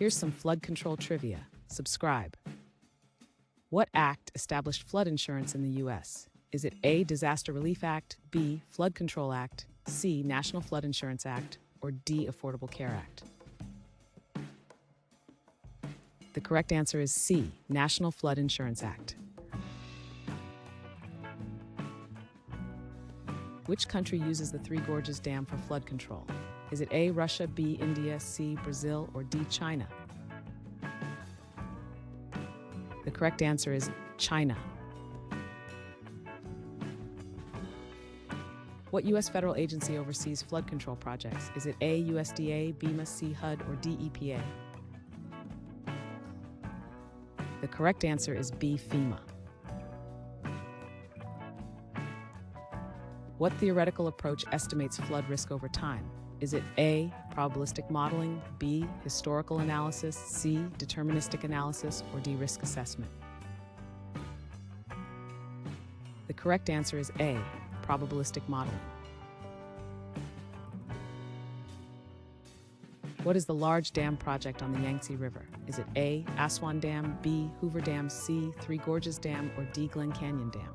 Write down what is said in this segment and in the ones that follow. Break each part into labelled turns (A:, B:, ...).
A: Here's some flood control trivia. Subscribe. What act established flood insurance in the U.S.? Is it A, Disaster Relief Act, B, Flood Control Act, C, National Flood Insurance Act, or D, Affordable Care Act? The correct answer is C, National Flood Insurance Act. Which country uses the Three Gorges Dam for flood control? Is it A, Russia, B, India, C, Brazil, or D, China? The correct answer is China. What U.S. federal agency oversees flood control projects? Is it A, USDA, BEMA, C, HUD, or D, EPA? The correct answer is B, FEMA. What theoretical approach estimates flood risk over time? Is it A, probabilistic modeling, B, historical analysis, C, deterministic analysis, or D, risk assessment? The correct answer is A, probabilistic modeling. What is the large dam project on the Yangtze River? Is it A, Aswan Dam, B, Hoover Dam, C, Three Gorges Dam, or D, Glen Canyon Dam?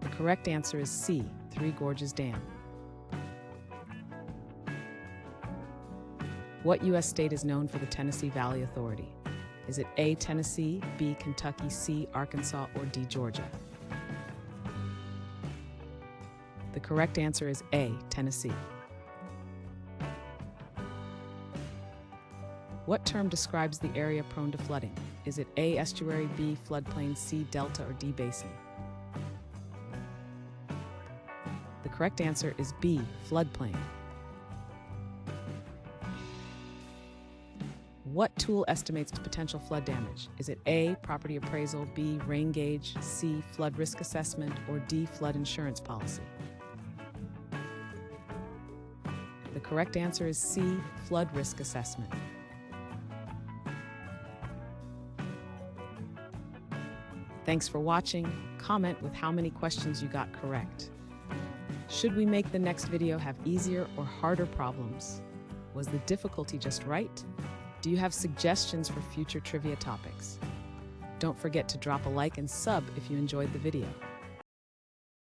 A: The correct answer is C, Three Gorges Dam. What U.S. state is known for the Tennessee Valley Authority? Is it A, Tennessee, B, Kentucky, C, Arkansas, or D, Georgia? The correct answer is A, Tennessee. What term describes the area prone to flooding? Is it A, estuary, B, floodplain, C, delta, or D, basin? The correct answer is B, floodplain. What tool estimates potential flood damage? Is it A, property appraisal, B, rain gauge, C, flood risk assessment, or D, flood insurance policy? The correct answer is C, flood risk assessment. Thanks for watching. Comment with how many questions you got correct. Should we make the next video have easier or harder problems? Was the difficulty just right? Do you have suggestions for future trivia topics? Don't forget to drop a like and sub if you enjoyed the video.